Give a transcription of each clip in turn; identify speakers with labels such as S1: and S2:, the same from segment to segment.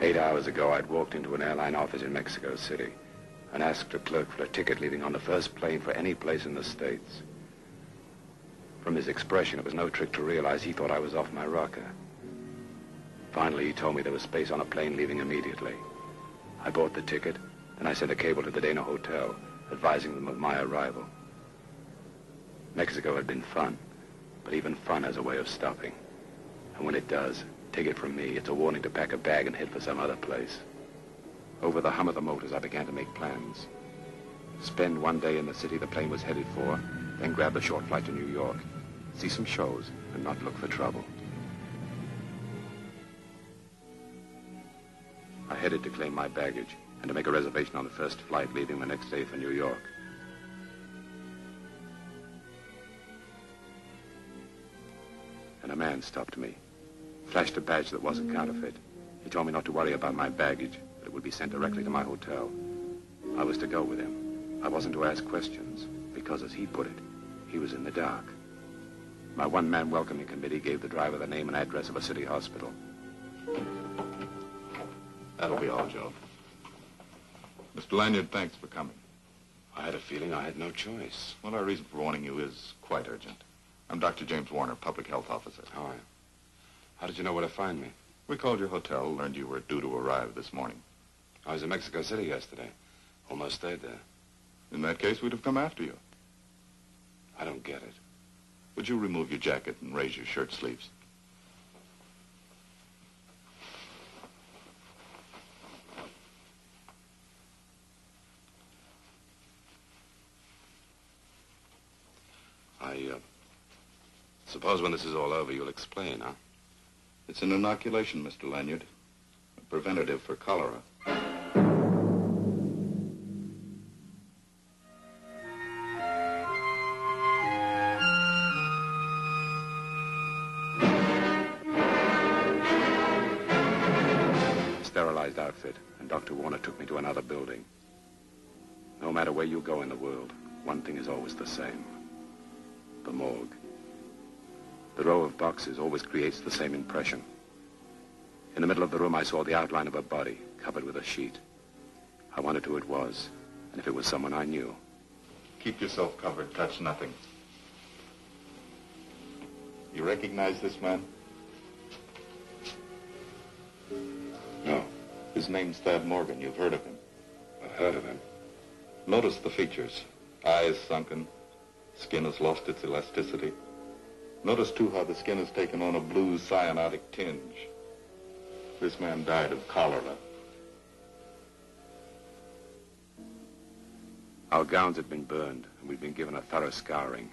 S1: 8 hours ago, I'd walked into an airline office in Mexico City and asked a clerk for a ticket leaving on the first plane for any place in the States. From his expression, it was no trick to realize he thought I was off my rocker. Finally, he told me there was space on a plane leaving immediately. I bought the ticket, then I sent a cable to the Dana Hotel, advising them of my arrival. Mexico had been fun, but even fun has a way of stopping. And when it does, take it from me, it's a warning to pack a bag and head for some other place. Over the hum of the motors, I began to make plans. Spend one day in the city the plane was headed for, then grab the short flight to New York, see some shows, and not look for trouble. I headed to claim my baggage and to make a reservation on the first flight leaving the next day for New York. And a man stopped me, flashed a badge that wasn't counterfeit. He told me not to worry about my baggage, but it would be sent directly to my hotel. I was to go with him. I wasn't to ask questions, because as he put it, he was in the dark. My one-man welcoming committee gave the driver the name and address of a city hospital.
S2: That'll be all, Joe. Mr. Lanyard, thanks for coming.
S1: I had a feeling I had no choice.
S2: Well, our reason for warning you is quite urgent. I'm Dr. James Warner, public health officer.
S1: How are you? How did you know where to find me?
S2: We called your hotel, learned you were due to arrive this morning.
S1: I was in Mexico City yesterday. Almost stayed there.
S2: In that case, we'd have come after you.
S1: I don't get it.
S2: Would you remove your jacket and raise your shirt sleeves?
S1: Suppose when this is all over, you'll explain, huh?
S2: It's an inoculation, Mr. Lanyard. A preventative for cholera.
S1: Sterilized outfit, and Dr. Warner took me to another building. No matter where you go in the world, one thing is always the same. The morgue. The row of boxes always creates the same impression. In the middle of the room, I saw the outline of a body covered with a sheet. I wondered who it was, and if it was someone I knew.
S2: Keep yourself covered. Touch nothing. You recognize this man?
S1: No.
S2: His name's Thad Morgan. You've heard of him.
S1: I've heard of him.
S2: Notice the features. Eyes sunken. Skin has lost its elasticity. Notice, too, how the skin has taken on a blue cyanotic tinge. This man died of cholera.
S1: Our gowns had been burned, and we'd been given a thorough scouring.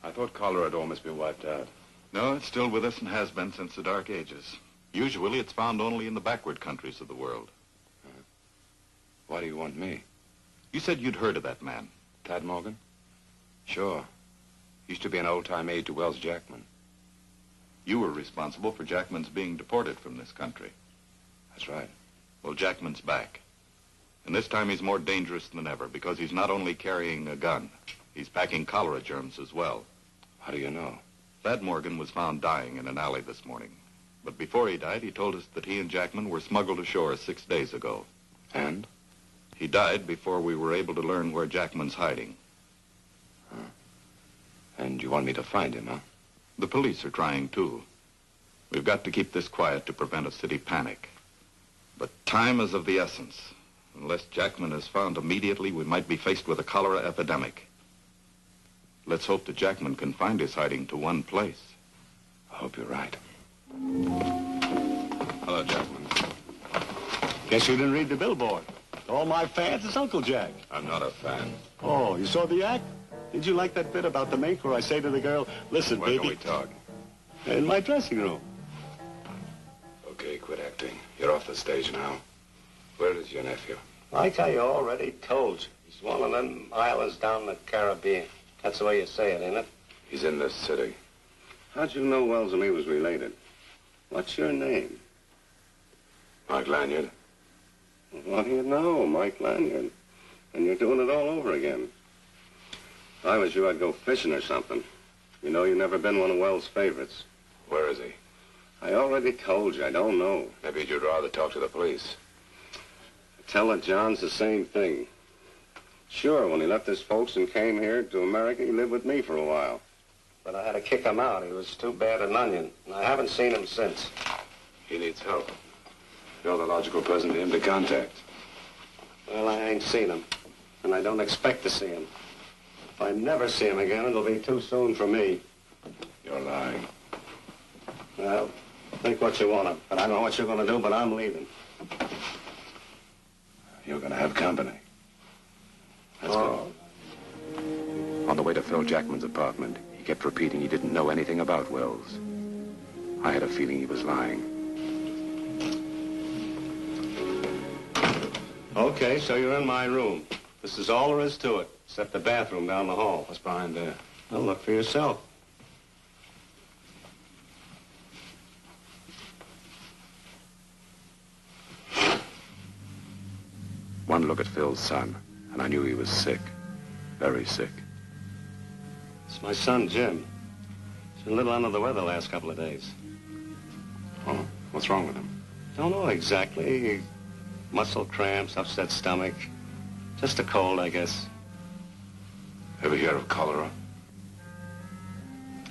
S1: I thought cholera had almost been wiped out.
S2: No, it's still with us and has been since the Dark Ages. Usually, it's found only in the backward countries of the world.
S1: Why do you want me?
S2: You said you'd heard of that man.
S1: Thad Morgan? Sure. Used to be an old-time aide to Wells Jackman.
S2: You were responsible for Jackman's being deported from this country.
S1: That's right.
S2: Well, Jackman's back. And this time he's more dangerous than ever because he's not only carrying a gun, he's packing cholera germs as well.
S1: How do you know?
S2: Thad Morgan was found dying in an alley this morning. But before he died, he told us that he and Jackman were smuggled ashore 6 days ago.
S1: And?
S2: He died before we were able to learn where Jackman's hiding.
S1: And you want me to find him, huh?
S2: The police are trying, too. We've got to keep this quiet to prevent a city panic. But time is of the essence. Unless Jackman is found immediately, we might be faced with a cholera epidemic. Let's hope that Jackman can find his hiding to one place.
S1: I hope you're right.
S2: Hello, Jackman.
S3: Guess you didn't read the billboard. All my fans, it's Uncle Jack.
S2: I'm not a fan.
S3: Oh, you saw the act? Did you like that bit about the mink where I say to the girl, listen,
S2: Where
S3: baby?
S2: can we talk?
S3: In my dressing room.
S1: Okay, quit acting. You're off the stage now. Where is your nephew?
S4: Like I already told you. He's one of them islands down in the Caribbean. That's the way you say it, ain't it?
S1: He's in this city.
S4: How'd you know Wells and me was related? What's your name?
S1: Mike Lanyard.
S4: What do you know, Mike Lanyard? And you're doing it all over again. If I was you, I'd go fishing or something. You know, you've never been one of Wells' favorites.
S1: Where is he?
S4: I already told you, I don't know.
S1: Maybe you'd rather talk to the police.
S4: Tell the Johns the same thing. Sure, when he left his folks and came here to America, he lived with me for a while. But I had to kick him out. He was too bad an onion, and I haven't seen him since.
S1: He needs help. You're the logical person for him to contact.
S4: Well, I ain't seen him, and I don't expect to see him. If I never see him again, it'll be too soon for me.
S1: You're lying.
S4: Well, think what you want to, but I don't know what you're going to do, but I'm leaving.
S1: You're going to have company. Let's
S4: Oh.
S1: go. On the way to Phil Jackman's apartment, he kept repeating he didn't know anything about Wells. I had a feeling he was lying.
S4: Okay, so you're in my room. This is all there is to it, except the bathroom down the hall.
S1: What's behind there?
S4: Well, look for yourself.
S1: One look at Phil's son, and I knew he was sick. Very sick.
S4: It's my son, Jim. He's been a little under the weather the last couple of days.
S1: Oh, what's wrong with him?
S4: Don't know exactly. Muscle cramps, upset stomach. Just a cold, I guess.
S1: Ever hear of cholera?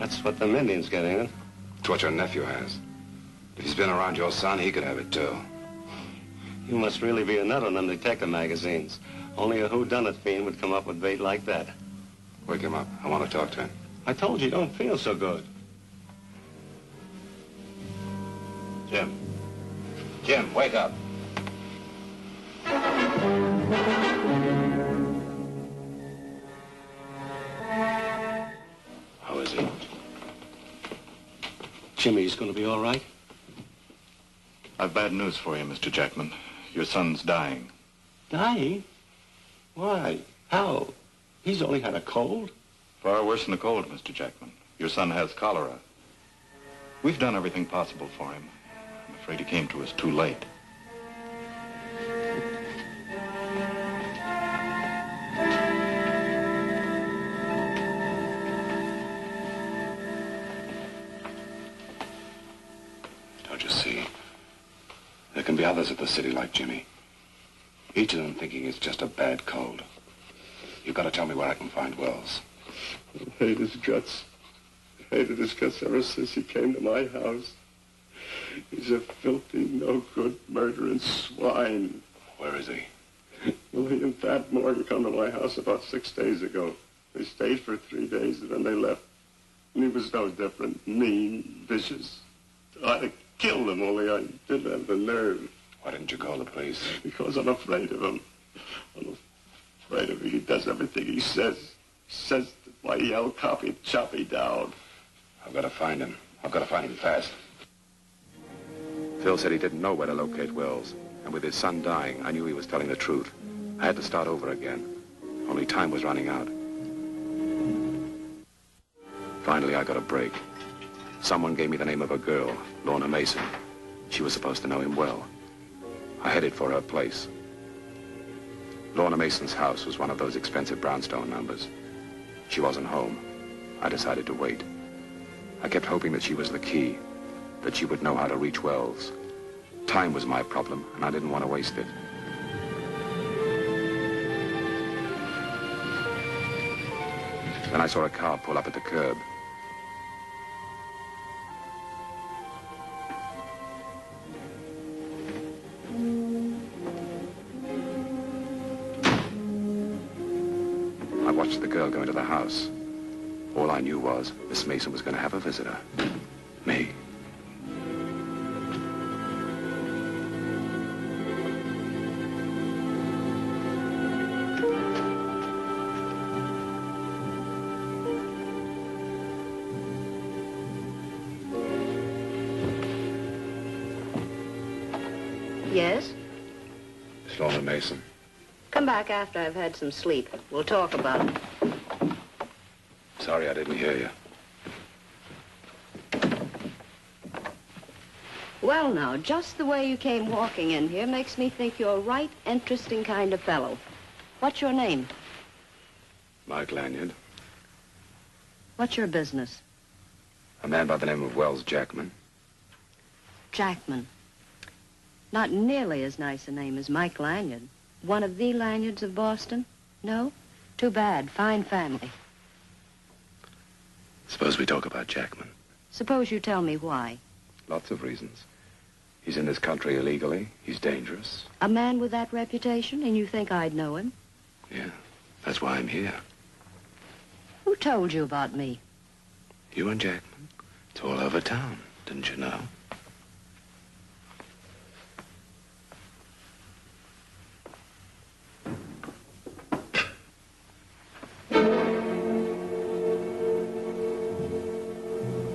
S4: That's what them Indians get, ain't it?
S1: It's what your nephew has. If he's been around your son, he could have it too.
S4: You must really be a nut on them detective magazines. Only a whodunit fiend would come up with bait like that.
S1: Wake him up. I want to talk to him.
S4: I told you, you don't feel so good.
S1: Jim. Jim, wake up. How is he?
S4: Jimmy's going to be all right?
S2: I've bad news for you, Mr. Jackman. Your son's dying.
S4: Dying? Why? How? He's only had a cold.
S2: Far worse than a cold, Mr. Jackman. Your son has cholera. We've done everything possible for him. I'm afraid he came to us too late.
S1: Don't you see? There can be others at the city like Jimmy. Each of them thinking it's just a bad cold. You've got to tell me where I can find Wells.
S3: I hate his guts. I hated his guts ever since he came to my house. He's a filthy, no-good, murdering swine.
S1: Where is he?
S3: Well, he and Thad Morgan come to my house about 6 days ago. They stayed for 3 days, and then they left. And he was no different. Mean, vicious. I'd have killed him, only I didn't have the nerve.
S1: Why didn't you call the police?
S3: Because I'm afraid of him. I'm afraid of him. He does everything he says. Says that if I yell cop, he'd chop me down.
S1: I've got to find him. I've got to find him fast. Phil said he didn't know where to locate Wells. And with his son dying, I knew he was telling the truth. I had to start over again. Only time was running out. Finally, I got a break. Someone gave me the name of a girl, Lorna Mason. She was supposed to know him well. I headed for her place. Lorna Mason's house was one of those expensive brownstone numbers. She wasn't home. I decided to wait. I kept hoping that she was the key, that she would know how to reach Wells. Time was my problem, and I didn't want to waste it. Then I saw a car pull up at the curb. I watched the girl go into the house. All I knew was Miss Mason was going to have a visitor. Me.
S5: Yes?
S1: Miss Lorna Mason.
S5: Come back after I've had some sleep. We'll talk about it.
S1: Sorry I didn't hear you.
S5: Well, now, just the way you came walking in here makes me think you're a right interesting kind of fellow. What's your name?
S1: Michael Lanyard.
S5: What's your business?
S1: A man by the name of Wells Jackman.
S5: Jackman. Not nearly as nice a name as Mike Lanyard. One of the Lanyards of Boston? No? Too bad. Fine family.
S1: Suppose we talk about Jackman.
S5: Suppose you tell me why.
S1: Lots of reasons. He's in this country illegally. He's dangerous.
S5: A man with that reputation, and you think I'd know him?
S1: Yeah, that's why I'm here.
S5: Who told you about me?
S1: You and Jackman. It's all over town, didn't you know?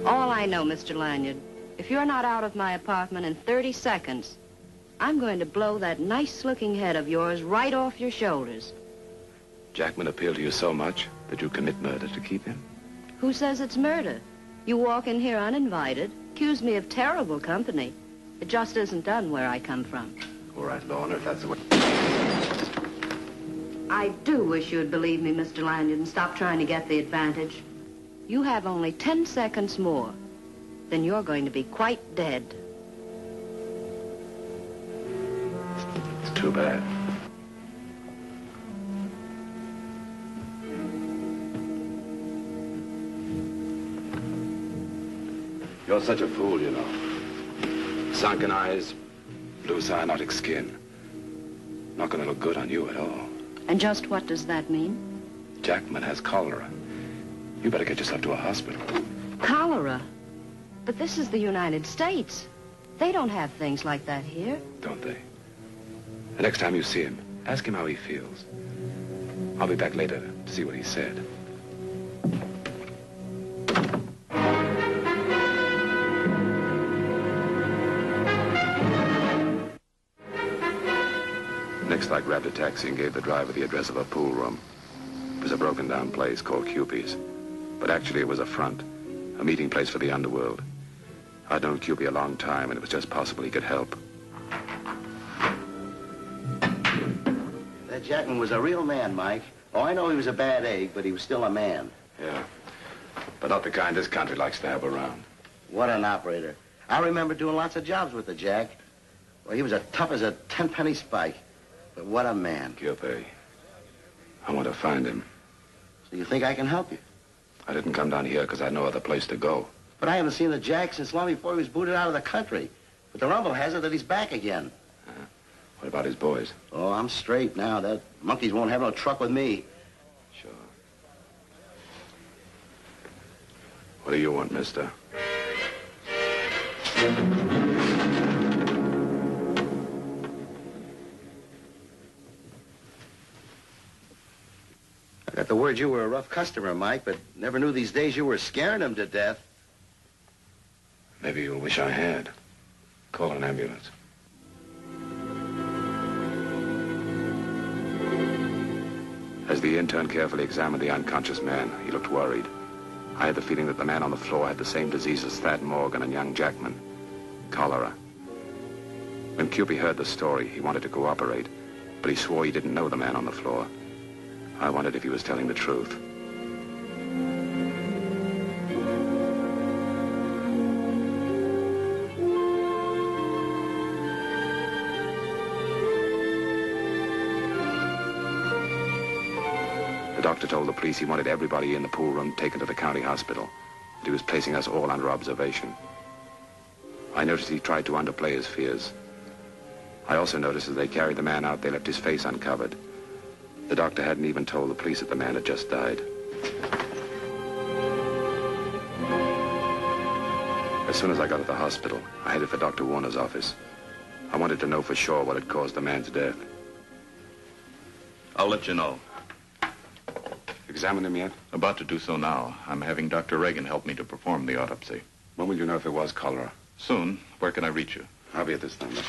S5: All I know, Mr. Lanyard, if you're not out of my apartment in 30 seconds, I'm going to blow that nice-looking head of yours right off your shoulders.
S1: Jackman appealed to you so much that you commit murder to keep him?
S5: Who says it's murder? You walk in here uninvited, accuse me of terrible company. It just isn't done where I come from.
S1: All right, Lorna, if that's the way...
S5: I do wish you'd believe me, Mr. Lanyard, and stop trying to get the advantage. You have only 10 seconds more. Then you're going to be quite dead.
S1: It's too bad. You're such a fool, you know. Sunken eyes, blue cyanotic skin. Not gonna look good on you at all.
S5: And just what does that mean?
S1: Jackman has cholera. You better get yourself to a hospital.
S5: Cholera? But this is the United States. They don't have things like that here.
S1: Don't they? The next time you see him, ask him how he feels. I'll be back later to see what he said. Next, I grabbed a taxi and gave the driver the address of a pool room. It was a broken-down place called Cupid's. But actually, it was a front, a meeting place for the underworld. I'd known Cupid a long time, and it was just possible he could help.
S6: That Jackman was a real man, Mike. Oh, I know he was a bad egg, but he was still a man.
S1: Yeah, but not the kind this country likes to have around.
S6: What an operator. I remember doing lots of jobs with the Jack. Well, he was as tough as a 10-penny spike. But what a man.
S1: Cupid, I want to find him.
S6: So you think I can help you?
S1: I didn't come down here because I had no other place to go.
S6: But I haven't seen the Jack since long before he was booted out of the country. But the rumble has it that he's back again.
S1: What about his boys?
S6: Oh, I'm straight now. That monkeys won't have no truck with me.
S1: Sure. What do you want, mister?
S6: I got the word you were a rough customer, Mike, but never knew these days you were scaring them to death.
S1: Maybe you'll wish I had. Call an ambulance. As the intern carefully examined the unconscious man, he looked worried. I had the feeling that the man on the floor had the same disease as Thad Morgan and young Jackman. Cholera. When Cupid heard the story, he wanted to cooperate, but he swore he didn't know the man on the floor. I wondered if he was telling the truth. The doctor told the police he wanted everybody in the pool room taken to the county hospital. He was placing us all under observation. I noticed he tried to underplay his fears. I also noticed as they carried the man out, they left his face uncovered. The doctor hadn't even told the police that the man had just died. As soon as I got to the hospital, I headed for Dr. Warner's office. I wanted to know for sure what had caused the man's death.
S2: I'll let you know.
S1: Examined him yet?
S2: About to do so now. I'm having Dr. Reagan help me to perform the autopsy.
S1: When will you know if it was cholera?
S2: Soon. Where can I reach you?
S1: I'll be at this number.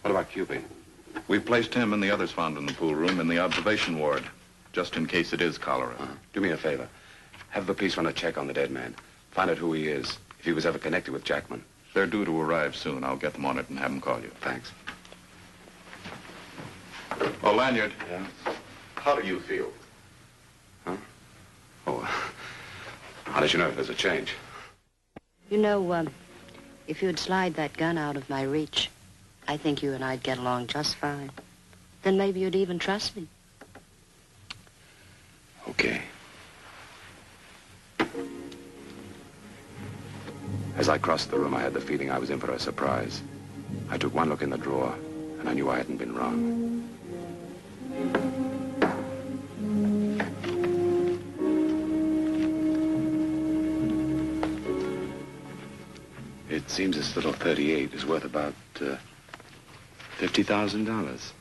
S1: What about Cupid?
S2: We've placed him and the others found in the pool room in the observation ward, just in case it is cholera.
S1: Do me a favor. Have the police run a check on the dead man. Find out who he is, if he was ever connected with Jackman.
S2: They're due to arrive soon. I'll get them on it and have them call you.
S1: Thanks.
S2: Oh, Lanyard.
S1: Yeah?
S2: How do you feel?
S1: Huh? Oh, I'll let you know if there's a change.
S5: You know, If you'd slide that gun out of my reach, I think you and I'd get along just fine. Then maybe you'd even trust me.
S1: Okay. As I crossed the room, I had the feeling I was in for a surprise. I took one look in the drawer, and I knew I hadn't been wrong. It seems this little .38 is worth about, $50,000.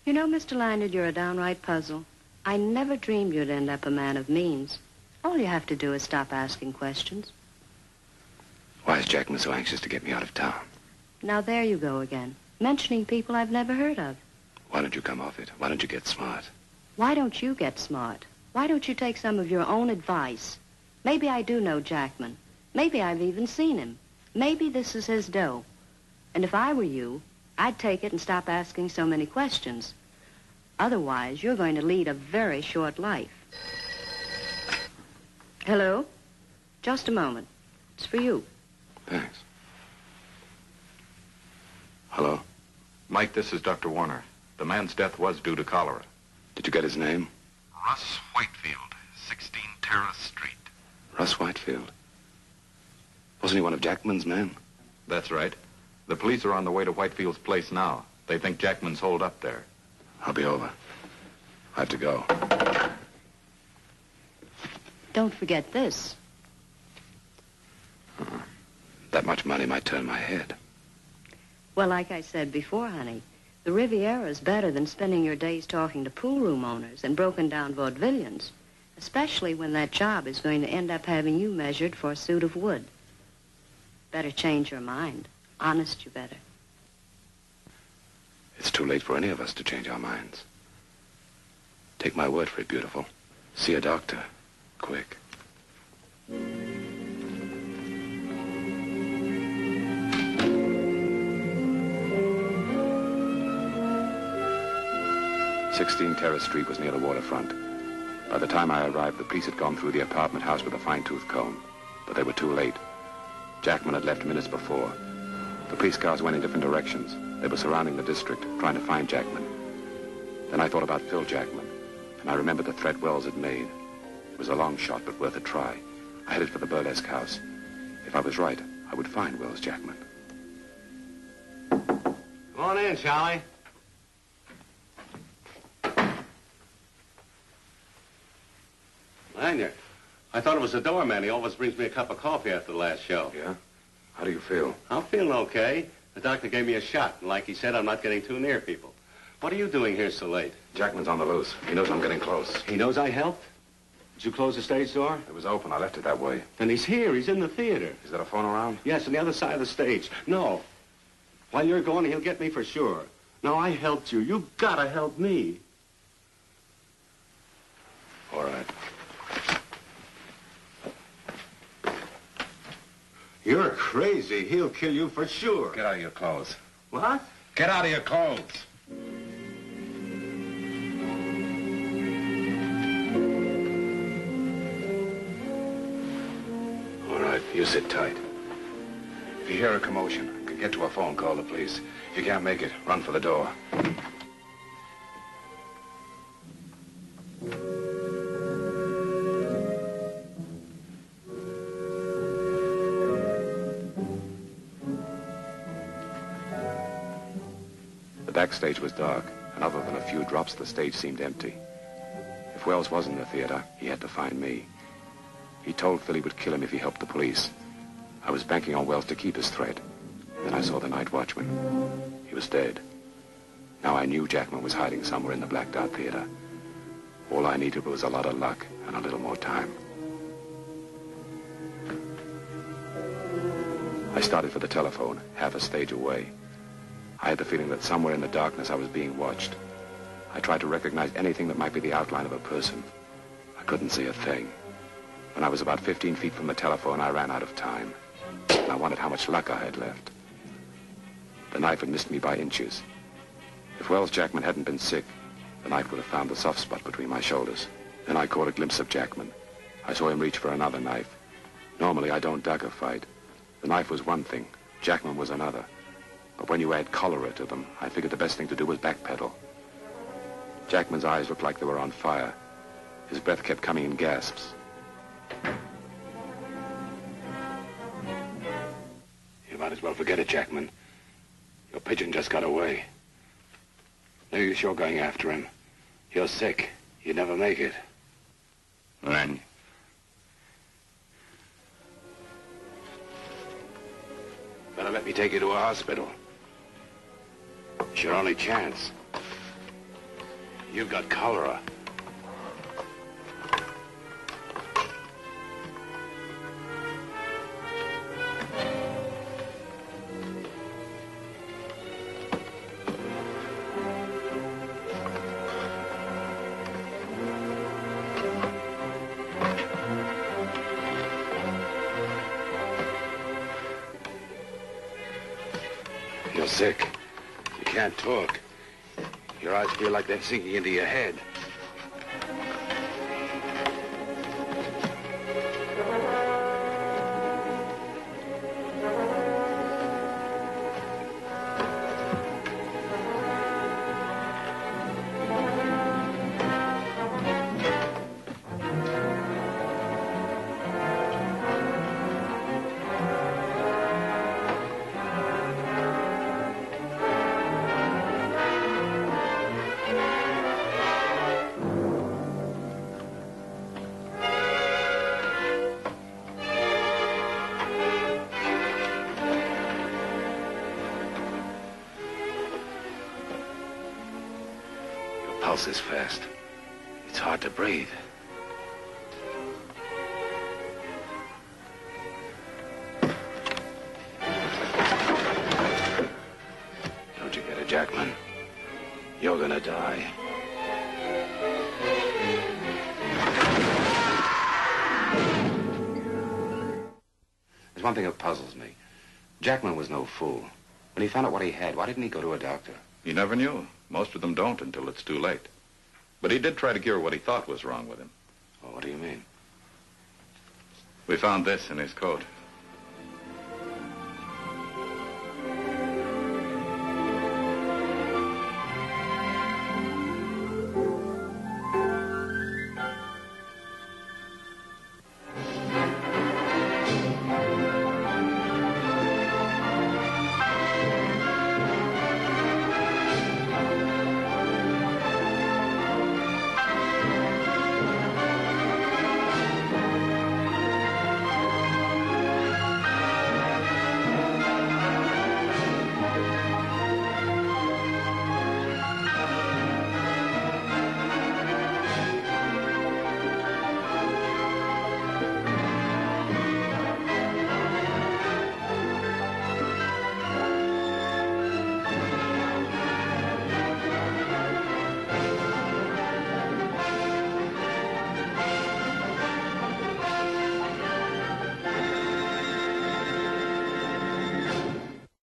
S5: You know, Mr. Lanyard, you're a downright puzzle. I never dreamed you'd end up a man of means. All you have to do is stop asking questions.
S1: Why is Jackman so anxious to get me out of town?
S5: Now there you go again, mentioning people I've never heard of.
S1: Why don't you come off it? Why don't you get smart?
S5: Why don't you get smart? Why don't you take some of your own advice? Maybe I do know Jackman. Maybe I've even seen him. Maybe this is his dough. And if I were you, I'd take it and stop asking so many questions. Otherwise, you're going to lead a very short life. Hello? Just a moment. It's for you.
S1: Thanks. Hello?
S2: Mike, this is Dr. Warner. The man's death was due to cholera.
S1: Did you get his name?
S2: Russ Whitefield, 16 Terrace Street.
S1: Russ Whitefield. Wasn't he one of Jackman's men?
S2: That's right. The police are on the way to Whitefield's place now. They think Jackman's holed up there.
S1: I'll be over. I have to go.
S5: Don't forget this.
S1: That much money might turn my head.
S5: Well, like I said before, honey, the Riviera's better than spending your days talking to pool room owners and broken-down vaudevillians, especially when that job is going to end up having you measured for a suit of wood. Better change your mind. Honest, you better.
S1: It's too late for any of us to change our minds. Take my word for it, beautiful. See a doctor. Quick. "16 Terrace Street was near the waterfront. By the time I arrived, the police had gone through the apartment house with a fine-tooth comb. But they were too late. Jackman had left minutes before. The police cars went in different directions. They were surrounding the district, trying to find Jackman. Then I thought about Phil Jackman, and I remembered the threat Wells had made. It was a long shot, but worth a try. I headed for the burlesque house. If I was right, I would find Wells Jackman.
S4: Come on in, Charlie. Lanyard, I thought it was the doorman. He always brings me a cup of coffee after the last show.
S1: Yeah? How do you feel?
S4: I'm feeling okay. The doctor gave me a shot, and like he said, I'm not getting too near people. What are you doing here so late?
S1: Jackman's on the loose. He knows I'm getting close.
S4: He knows I helped? Did you close the stage door?
S1: It was open. I left it that way.
S4: Then he's here. He's in the theater.
S1: Is there a phone around?
S4: Yes, on the other side of the stage. No. While you're gone, he'll get me for sure. Now, I helped you. You've got to help me.
S1: All right.
S4: You're crazy. He'll kill you for sure.
S1: Get out of your clothes.
S4: What?
S1: Get out of your clothes. All right, you sit tight. If you hear a commotion, get to a phone, call the police. If you can't make it, run for the door. The backstage was dark, and other than a few drops, the stage seemed empty. If Wells was in the theater, he had to find me. He told Phil he would kill him if he helped the police. I was banking on Wells to keep his threat. Then I saw the night watchman. He was dead. Now I knew Jackman was hiding somewhere in the Blacked Out Theater. All I needed was a lot of luck and a little more time. I started for the telephone, half a stage away. I had the feeling that somewhere in the darkness I was being watched. I tried to recognize anything that might be the outline of a person. I couldn't see a thing. When I was about 15 feet from the telephone, I ran out of time. And I wondered how much luck I had left. The knife had missed me by inches. If Wells Jackman hadn't been sick, the knife would have found the soft spot between my shoulders. Then I caught a glimpse of Jackman. I saw him reach for another knife. Normally, I don't duck a fight. The knife was one thing, Jackman was another. But when you add cholera to them, I figured the best thing to do was backpedal. Jackman's eyes looked like they were on fire. His breath kept coming in gasps. You might as well forget it, Jackman. Your pigeon just got away. No use you're going after him. You're sick. You'd never make it.
S2: Then
S1: Better let me take you to a hospital. It's your only chance. You've got cholera. You're sick. You can't talk. Your eyes feel like they're sinking into your head. Pulse is fast. It's hard to breathe. Don't you get it, Jackman? You're gonna die. There's one thing that puzzles me. Jackman was no fool. When he found out what he had, why didn't he go to a doctor?
S2: he never knew. Most of them don't until it's too late. But he did try to cure what he thought was wrong with him.
S1: Well, what do you mean?
S2: We found this in his coat.